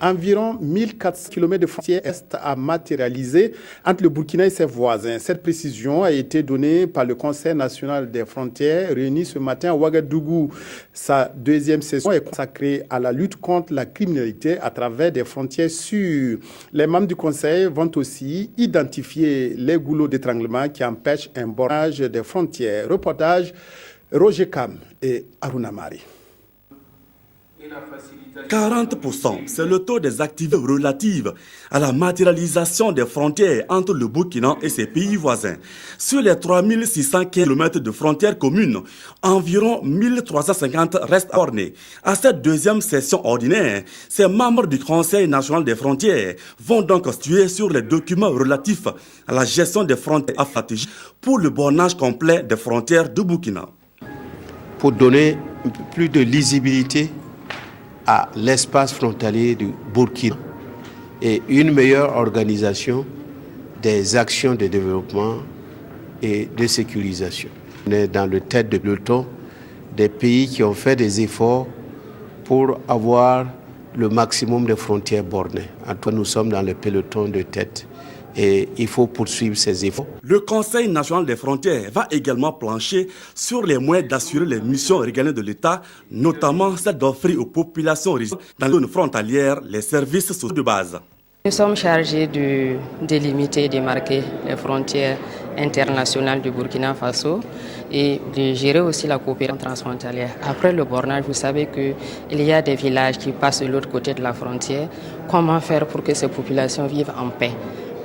Environ 1400 km de frontières est à matérialiser entre le Burkina et ses voisins. Cette précision a été donnée par le Conseil national des frontières réuni ce matin à Ouagadougou. Sa deuxième session est consacrée à la lutte contre la criminalité à travers des frontières sûres. Les membres du Conseil vont aussi identifier les goulots d'étranglement qui empêchent un bornage des frontières. Reportage Roger Kam et Aruna Mari. 40%, c'est le taux des activités relatives à la matérialisation des frontières entre le Burkina et ses pays voisins. Sur les 3600 km de frontières communes, environ 1350 restent bornés. À cette deuxième session ordinaire, ces membres du Conseil national des frontières vont donc statuer sur les documents relatifs à la gestion des frontières stratégiques pour le bornage complet des frontières du Burkina. Pour donner plus de lisibilité à l'espace frontalier du Burkina et une meilleure organisation des actions de développement et de sécurisation. On est dans le tête de peloton des pays qui ont fait des efforts pour avoir le maximum de frontières bornées. En tout cas, nous sommes dans le peloton de tête. Et il faut poursuivre ces efforts. Le Conseil national des frontières va également plancher sur les moyens d'assurer les missions régaliennes de l'État, notamment celle d'offrir aux populations résidant dans les zones frontalières les services sociaux de base. Nous sommes chargés de délimiter et démarquer les frontières internationales du Burkina Faso et de gérer aussi la coopération transfrontalière. Après le bornage, vous savez qu'il y a des villages qui passent de l'autre côté de la frontière. Comment faire pour que ces populations vivent en paix?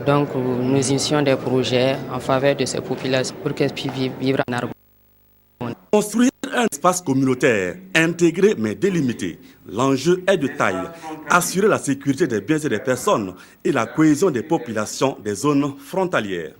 Donc nous initions des projets en faveur de ces populations pour qu'elles puissent vivre en harmonie. Construire un espace communautaire intégré mais délimité. L'enjeu est de taille. Assurer la sécurité des biens et des personnes et la cohésion des populations des zones frontalières.